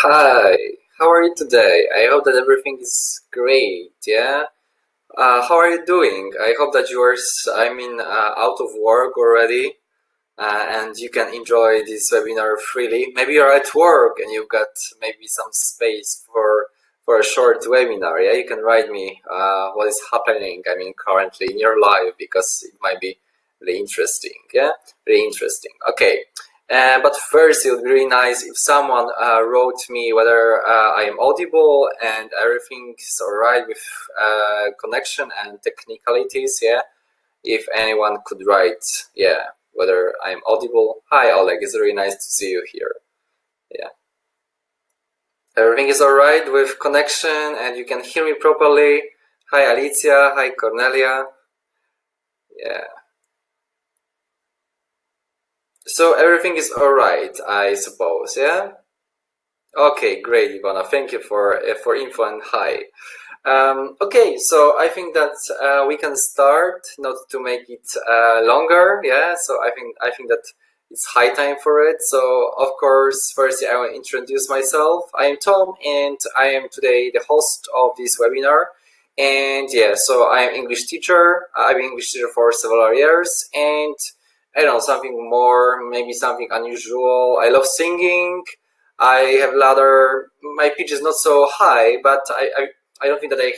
Hi, how are you today? I hope that everything is great, yeah? How are you doing? I hope that you are, out of work already and you can enjoy this webinar freely. Maybe you're at work and you've got maybe some space for a short webinar, yeah? You can write me what is happening, currently in your life because it might be really interesting, yeah? Really interesting. Okay. But first, it would be really nice if someone wrote me whether I am audible and everything is all right with connection and technicalities. Yeah, if anyone could write, yeah, whether I'm audible. Hi, Oleg. It's really nice to see you here. Yeah, everything is all right with connection and you can hear me properly. Hi, Alicia. Hi, Cornelia. Yeah. So everything is all right, I suppose. Yeah. Okay, great, Ivana. Thank you for info and hi. Okay, so I think that we can start, not to make it longer. Yeah, so I think that it's high time for it. So of course, firstly, I will introduce myself. I am Tom, and I am today the host of this webinar. And yeah, so I am English teacher. I've been English teacher for several years, and I don't know, something more, maybe something unusual. I love singing. I have ladder. My pitch is not so high, but I don't think that I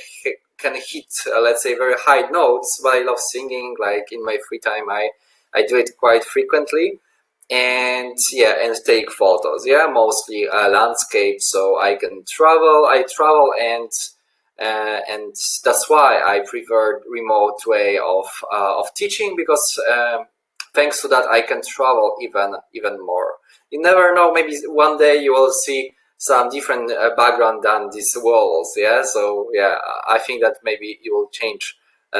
can hit, let's say, very high notes, but I love singing. Like in my free time, I do it quite frequently. And yeah, and take photos. Yeah, mostly landscape, so I can travel. I travel, and that's why I prefer remote way of teaching because thanks to that I can travel even more. You never know, maybe one day you will see some different background than these walls. Yeah, so yeah, I think that maybe it will change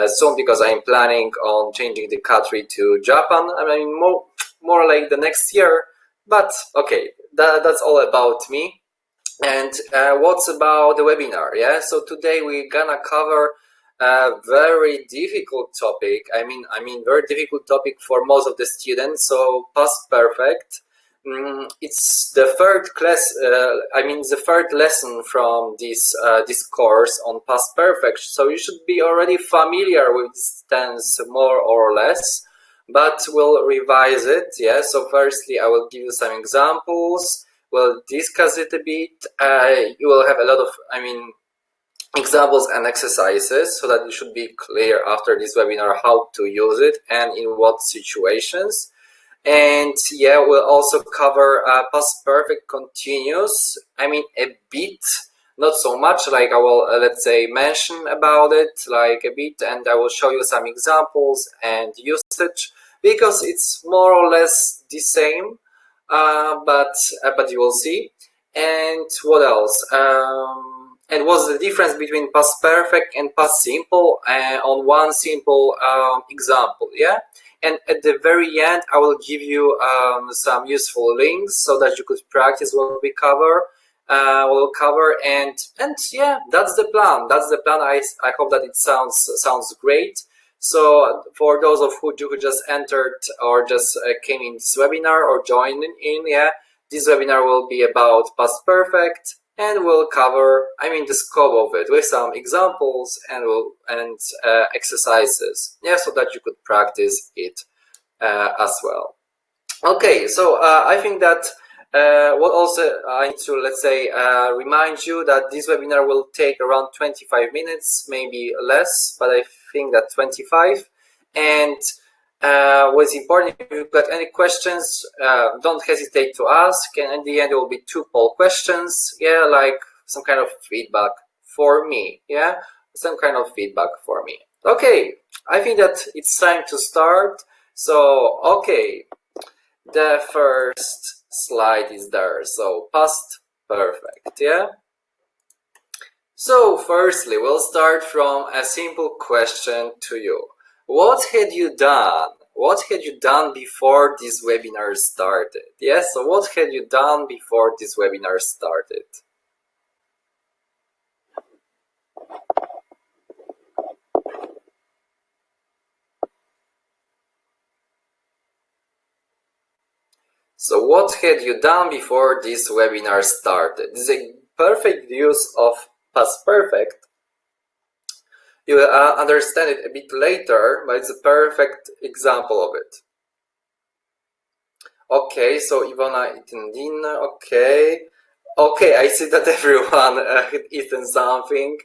soon because I'm planning on changing the country to Japan. I mean, more like the next year. But okay, that's all about me. And what's about the webinar? Yeah, so today we're gonna cover a very difficult topic. Very difficult topic for most of the students. So past perfect. It's the third class. The third lesson from this course on past perfect. So you should be already familiar with this tense more or less, but we'll revise it. Yeah. So firstly, I will give you some examples. We'll discuss it a bit. You will have a lot of, examples and exercises so that you should be clear after this webinar how to use it and in what situations. And yeah, we'll also cover past perfect continuous. A bit, not so much. Like I will, let's say, mention about it like a bit, and I will show you some examples and usage because it's more or less the same. But you will see. And what else? And what's the difference between past perfect and past simple on one simple example? Yeah. And at the very end, I will give you some useful links so that you could practice what we cover. We'll cover and yeah, that's the plan. That's the plan. I hope that it sounds great. So for those of who just entered or just came in this webinar or joined in, yeah, this webinar will be about past perfect, and we'll cover, the scope of it with some examples and exercises, yeah, so that you could practice it as well. Okay, so I think that what also I need to, let's say, remind you that this webinar will take around 25 minutes, maybe less, but I think that 25. And what's important, if you've got any questions, don't hesitate to ask. And at the end, there will be 2 poll questions. Yeah, like some kind of feedback for me. Yeah, some kind of feedback for me. Okay, I think that it's time to start. So, okay. The first slide is there, so past perfect, yeah? So firstly, we'll start from a simple question to you. What had you done? What had you done before this webinar started? Yes, so what had you done before this webinar started? So what had you done before this webinar started? This is a perfect use of past perfect. You will understand it a bit later, but it's a perfect example of it. Okay, so Ivana eaten dinner, okay. Okay, I see that everyone had eaten something.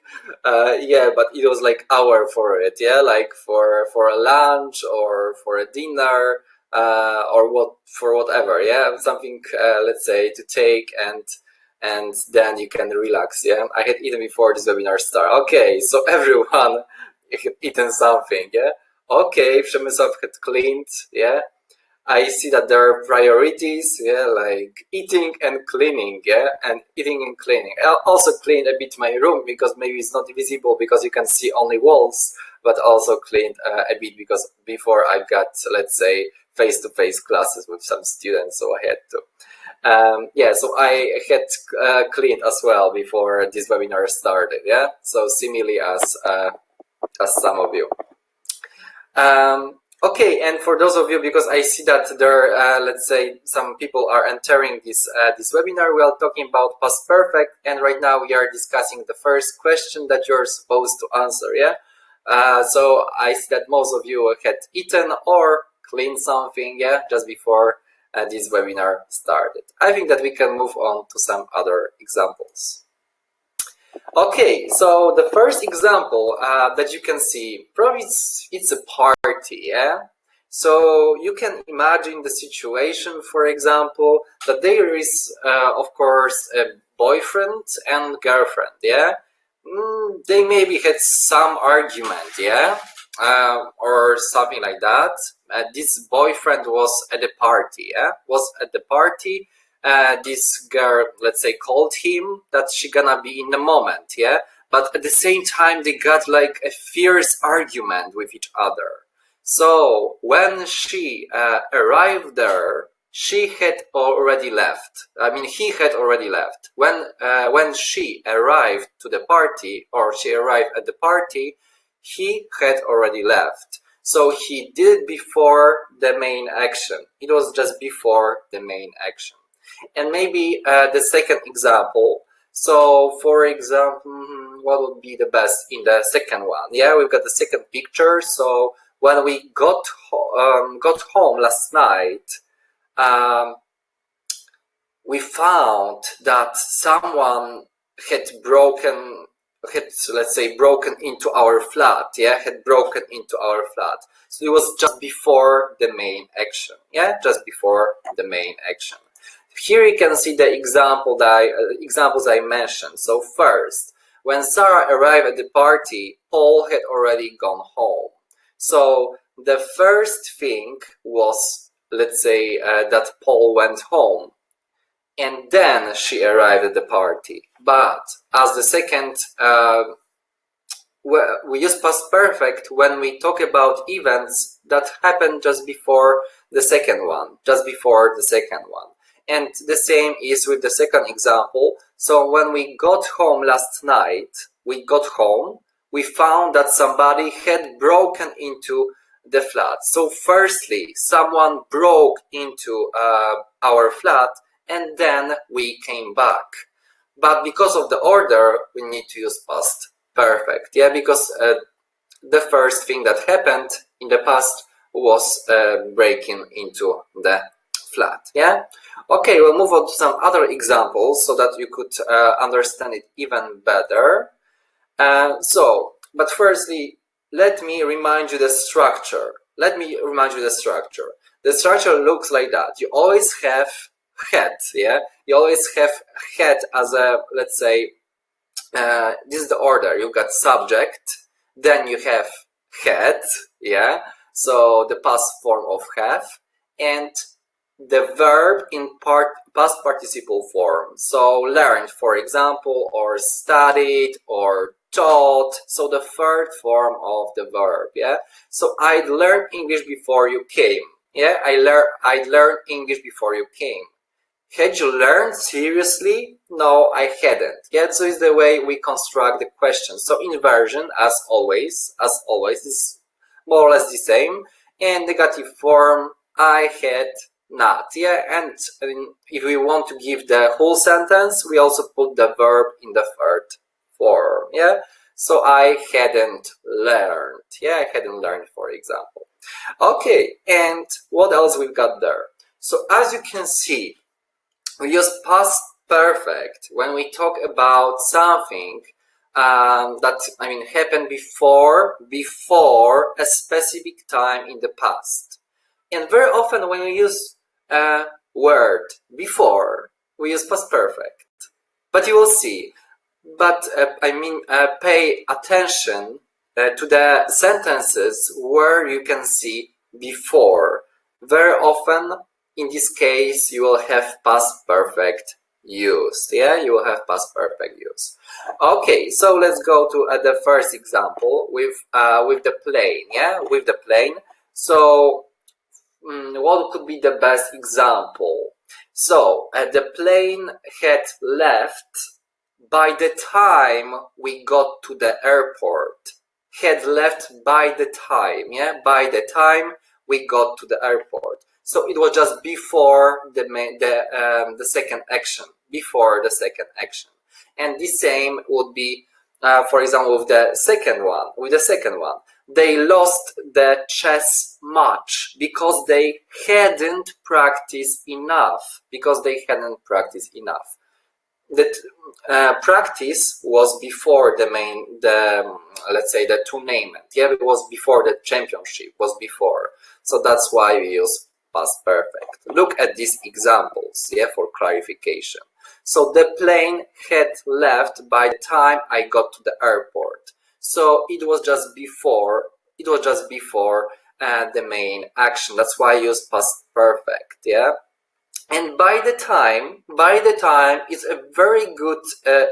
Yeah, but it was like hour for it, yeah? Like for a lunch or for a dinner or what for whatever, yeah? Something, let's say, to take and then you can relax, yeah? I had eaten before this webinar started. Okay, so everyone had eaten something, yeah? Okay, Przemysław had cleaned, yeah? I see that there are priorities, yeah, like eating and cleaning, yeah, and eating and cleaning. I'll also clean a bit my room because maybe it's not visible because you can see only walls, but also cleaned a bit because before I got, let's say, face-to-face classes with some students, so I had to. Yeah, so I had cleaned as well before this webinar started, yeah, so similarly as some of you. Okay, and for those of you, because I see that there, let's say, some people are entering this webinar, we are talking about past perfect, and right now we are discussing the first question that you're supposed to answer, yeah? So I see that most of you had eaten or cleaned something, yeah, just before this webinar started. I think that we can move on to some other examples. Okay, so the first example that you can see, probably it's a party, yeah? So you can imagine the situation, for example, that there is, of course, a boyfriend and girlfriend, yeah? They maybe had some argument, yeah? Or something like that. This boyfriend was at the party, yeah? Was at the party. This girl, let's say, called him that she gonna be in the moment, yeah? But at the same time, they got like a fierce argument with each other. So when she arrived there, she had already left. I mean, he had already left. When she arrived to the party, or she arrived at the party, he had already left. So he did it before the main action. It was just before the main action. And maybe the second example. So, for example, what would be the best in the second one? Yeah, we've got the second picture. So when we got home last night, we found that someone had let's say, broken into our flat. Yeah, had broken into our flat. So it was just before the main action. Yeah, just before the main action. Here you can see the examples I mentioned. So first, when Sarah arrived at the party, Paul had already gone home. So the first thing was, let's say, that Paul went home. And then she arrived at the party. But as the second, we use past perfect when we talk about events that happened just before the second one. And the same is with the second example. So when we got home last night, we found that somebody had broken into the flat. So firstly, someone broke into our flat, and then we came back. But because of the order, we need to use past perfect. Yeah, because the first thing that happened in the past was breaking into the flat. Yeah. Okay, we'll move on to some other examples so that you could understand it even better. But firstly, let me remind you the structure. The structure looks like that. You always have head, yeah? You always have head as a, let's say, this is the order. You've got subject, then you have head, yeah? So the past form of have, and the verb in past participle form. So learned, for example, or studied, or taught. So the third form of the verb, yeah? So I'd learned English before you came. Yeah, I'd learned English before you came. Had you learned seriously? No, I hadn't. Yeah, so it's the way we construct the question. So inversion, as always, is more or less the same. And negative form, I had not. Yeah, and if we want to give the whole sentence, we also put the verb in the third form. Yeah, so I hadn't learned. Yeah, I hadn't learned, for example. Okay, and what else we've got there? So as you can see, we use past perfect when we talk about something that happened before a specific time in the past. And very often when we use a word before, we use past perfect. But you will see. But pay attention to the sentences where you can see before. Very often, in this case, you will have past perfect used. Yeah, you will have past perfect use. Okay, so let's go to the first example with the plane. Yeah, with the plane. So, what could be the best example? So, the plane had left by the time we got to the airport. Had left by the time, yeah, by the time we got to the airport. So it was just before the second action, before the second action. And the same would be, for example, with the second one. They lost the chess match because they hadn't practiced enough. That practice was before let's say the tournament. Yeah, it was before the championship, was before. So that's why we use past perfect. Look at these examples, yeah, for clarification. So the plane had left by the time I got to the airport. So it was just before the main action. That's why I use past perfect, yeah. And by the time is a very good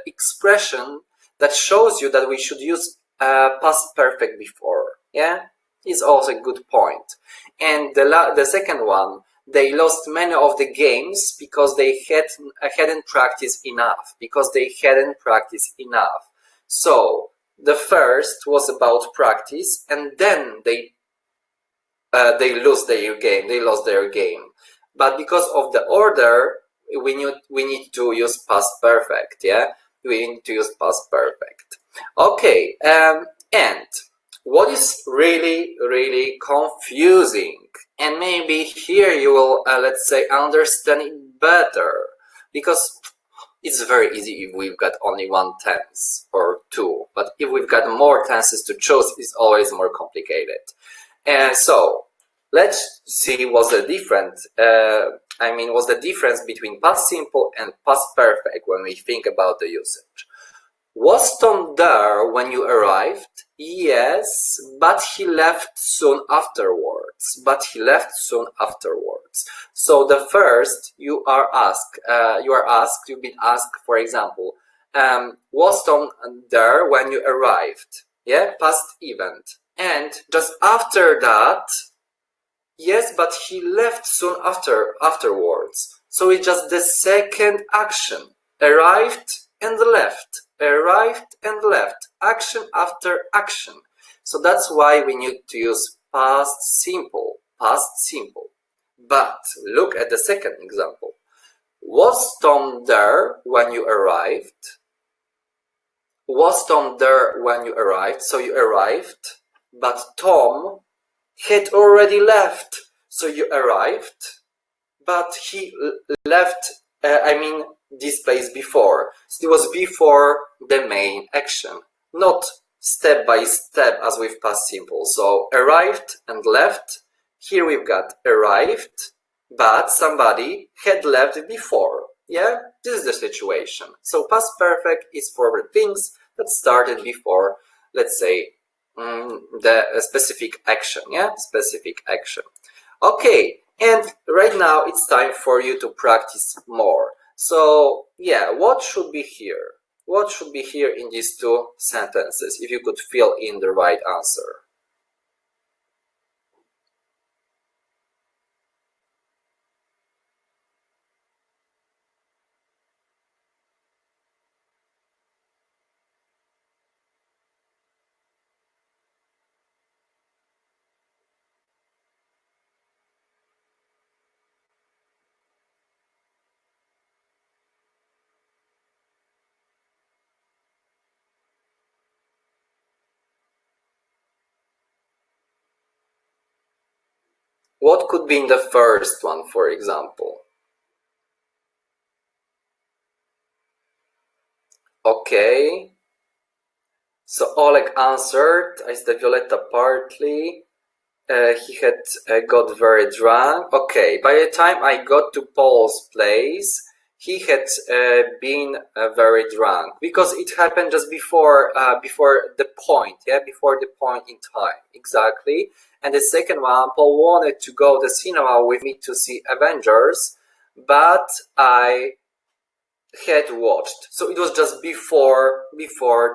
expression that shows you that we should use past perfect before. Yeah, it's also a good point. And the second one, they lost many of the games because they hadn't practiced enough. So the first was about practice, and then they lost their game. But because of the order, we need to use past perfect. Yeah, we need to use past perfect. Okay, and what is really confusing, and maybe here you will let's say understand it better, because it's very easy if we've got only one tense or two, but if we've got more tenses to choose, it's always more complicated. And so let's see what's the difference. What's the difference between past simple and past perfect when we think about the usage? Was Tom there when you arrived? Yes, but he left soon afterwards. So the first you've been asked, for example, was Tom there when you arrived? Yeah, past event. And just after that, yes, but he left soon afterwards. So it's just the second action. Arrived and left. Action after action. So that's why we need to use past simple. But look at the second example. Was Tom there when you arrived? So you arrived, but Tom had already left. So you arrived, but he left, this place before. So it was before the main action, not step by step as with past simple. So arrived and left. Here we've got arrived, but somebody had left before. Yeah, this is the situation. So past perfect is for the things that started before, let's say, the specific action. Yeah, specific action. Okay, and right now it's time for you to practice more. So yeah, what should be here? What should be here in these two sentences if you could fill in the right answer? What could be in the first one, for example? Okay. So Oleg answered. I said Violetta partly. He had got very drunk. Okay, by the time I got to Paul's place, he had been very drunk because it happened just before the point, before the point in time, exactly. And the second one, Paul wanted to go to the cinema with me to see Avengers, but I had watched, so it was just before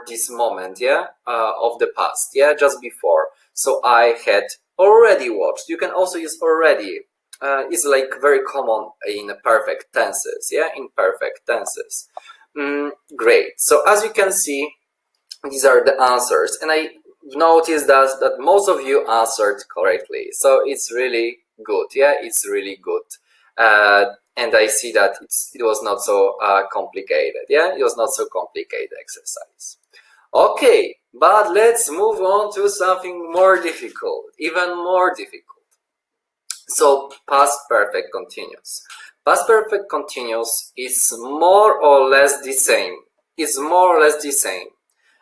this moment, of the past, just before. So I had already watched. You can also use already. It's like very common in perfect tenses, in perfect tenses. Great. So as you can see, these are the answers, and I noticed that most of you answered correctly, so it's really good. It's really good. And I see that it was not so complicated. It was not so complicated exercise. Okay, but let's move on to something more difficult, even more difficult. So past perfect continuous. Past perfect continuous is more or less the same. It's more or less the same.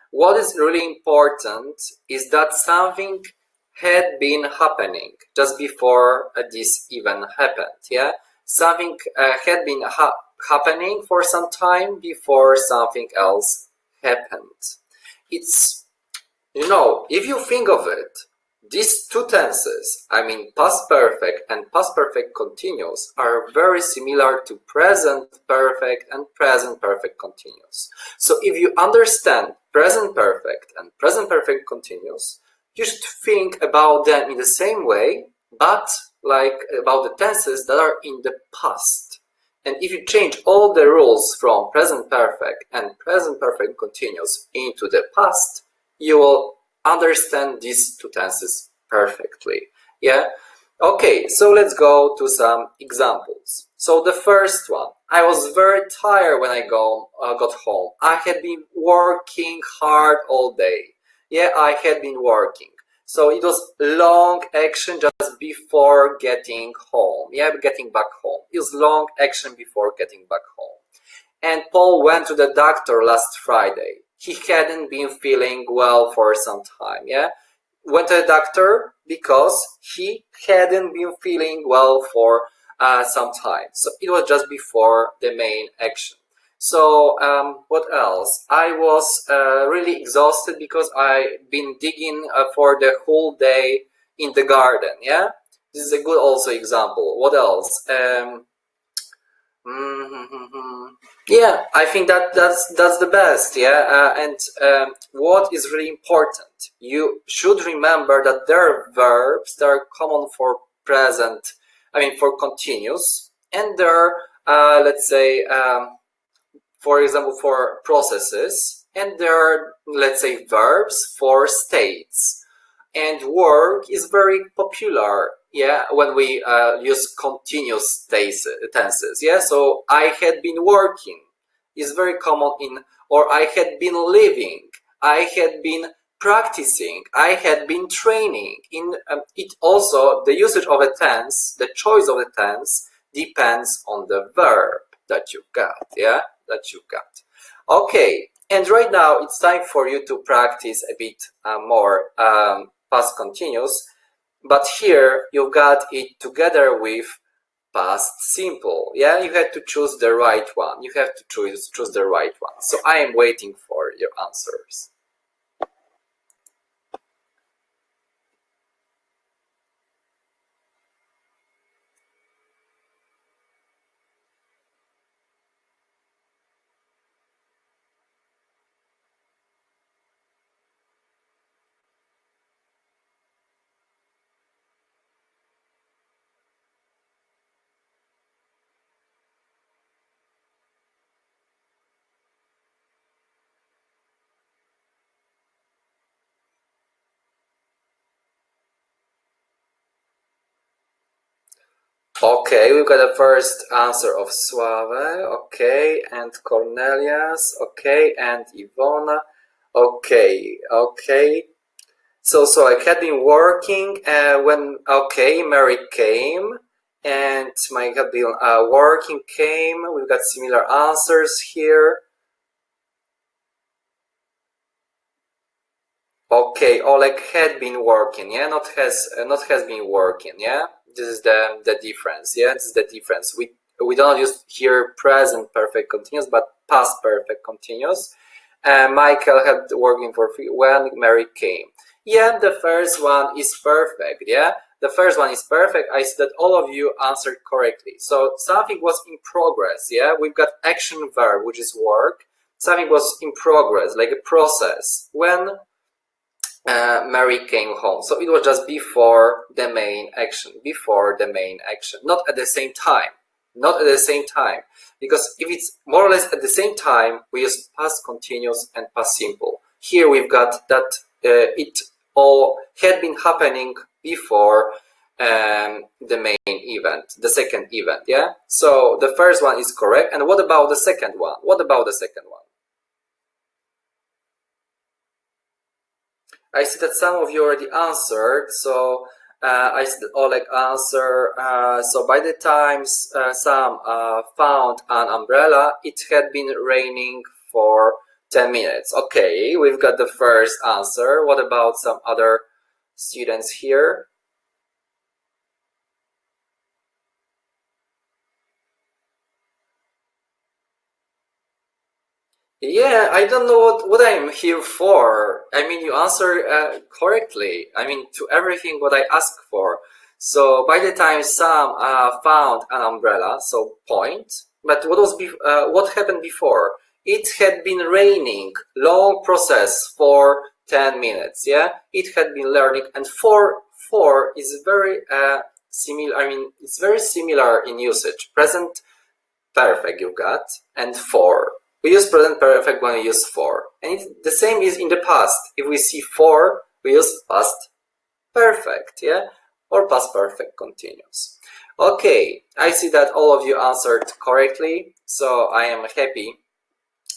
What is really important is that something had been happening just before this event happened. Something had been happening for some time before something else happened. It's, if you think of it, these two tenses, I mean past perfect and past perfect continuous, are very similar to present perfect and present perfect continuous. So if you understand present perfect and present perfect continuous, you should think about them in the same way, but like about the tenses that are in the past. And if you change all the rules from present perfect and present perfect continuous into the past, you will understand these two tenses perfectly. Okay, so let's go to some examples. So the first one, I was very tired when I got home. I had been working hard all day. I had been working. So it was long action just before getting home. Getting back home. It was long action before getting back home. And Paul went to the doctor last Friday. He hadn't been feeling well for some time. Went to the doctor because he hadn't been feeling well for some time. So it was just before the main action. So what else? I was really exhausted because I've been digging for the whole day in the garden. This is a good also example. What else? I think that's the best. And what is really important, you should remember that there are verbs that are common for present, for continuous, and there are let's say for example for processes, and there are, let's say, verbs for states. And work is very popular when we use continuous tenses. So I had been working is very common in, or I had been living, I had been practicing, I had been training. In it also, the usage of a tense, the choice of a tense depends on the verb that you got. That you got. Okay, and right now it's time for you to practice a bit more past continuous, but here you've got it together with past simple. You have to choose the right one. You have to choose the right one. So I am waiting for your answers. Okay, we've got the first answer of Suave, okay, and Cornelius, okay, and Ivona, okay. So I had been working when, okay, Mary came, and my had been working came. We've got similar answers here. Okay, Oleg had been working, yeah, not has been working, yeah. This is the difference, yeah. This is the difference. We don't use here present perfect continuous, but past perfect continuous. Michael had working for free when Mary came. Yeah, the first one is perfect, yeah. The first one is perfect. I see that all of you answered correctly. So something was in progress, yeah. We've got action verb, which is work. Something was in progress, like a process. When Mary came home. So it was just before the main action, not at the same time, because if it's more or less at the same time, we use past continuous and past simple. Here we've got that it all had been happening before the main event, the second event, yeah? So the first one is correct. And what about the second one? I see that some of you already answered, so I see that Oleg answered. So by the time Sam found an umbrella, it had been raining for 10 minutes. Okay, we've got the first answer. What about some other students here? Yeah, I don't know what I'm here for. I mean, you answer correctly. I mean, to everything what I asked for. So by the time Sam found an umbrella, so point. But what happened before? It had been raining, long process for 10 minutes. Yeah, it had been learning, and for is very similar. I mean, it's very similar in usage. Present perfect you got, and for. We use present perfect when we use for. And the same is in the past. If we see for, we use past perfect, yeah? Or past perfect continuous. Okay, I see that all of you answered correctly, so I am happy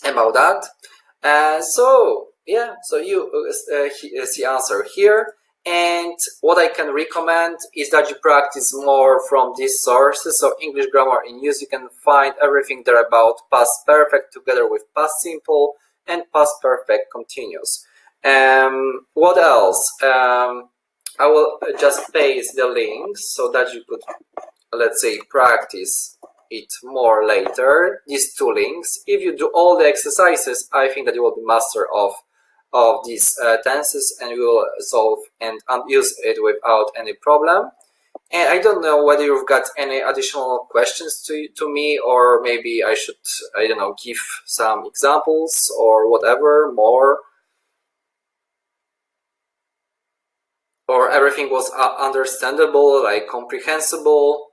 about that. So you see answer here. And what I can recommend is that you practice more from these sources. So English Grammar in Use, you can find everything there about past perfect together with past simple and past perfect continuous. What else? I will just paste the links so that you could, let's say, practice it more later. These two links. If you do all the exercises, I think that you will be master of these tenses, and you will solve and use it without any problem. And I don't know whether you've got any additional questions to me, or maybe I should, I don't know, give some examples or whatever more. Or everything was understandable, like comprehensible.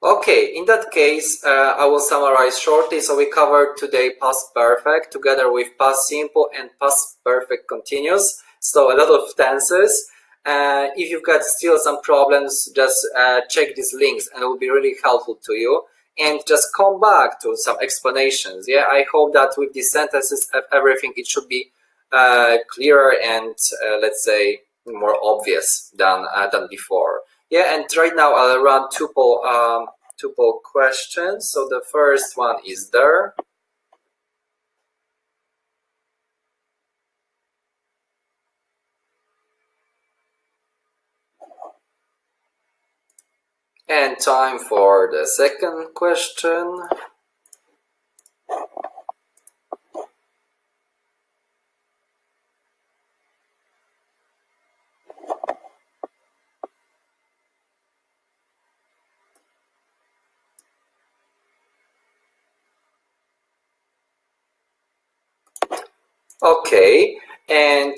Okay, in that case, I will summarize shortly. So we covered today past perfect together with past simple and past perfect continuous. So a lot of tenses. If you've got still some problems, just check these links and it will be really helpful to you. And just come back to some explanations. Yeah, I hope that with these sentences, everything, it should be clearer and let's say more obvious than before. Yeah, and right now I'll run two poll questions. So the first one is there. And time for the second question. Okay, and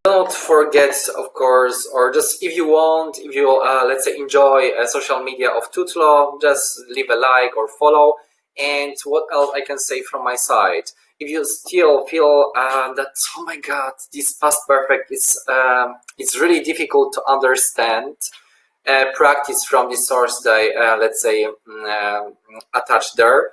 don't forget, of course, or just if you want, if you let's say enjoy social media of Tutlo, just leave a like or follow. And what else I can say from my side? If you still feel that, oh my god, this past perfect is it's really difficult to understand, practice from the source that let's say attached there.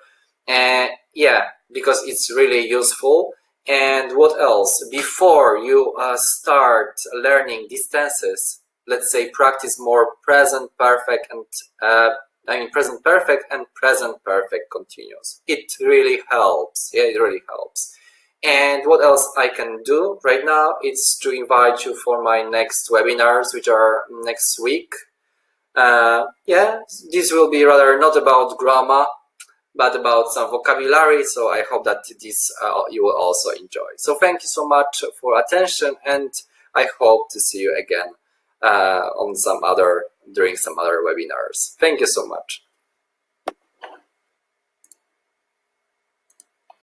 Yeah, because it's really useful. And what else? Before you start learning these tenses, let's say practice more present perfect and present perfect and present perfect continuous. It really helps. Yeah, it really helps. And what else I can do right now is to invite you for my next webinars, which are next week. Yeah, this will be rather not about grammar, but about some vocabulary. So I hope that this you will also enjoy. So thank you so much for attention, and I hope to see you again on during some other webinars. Thank you so much.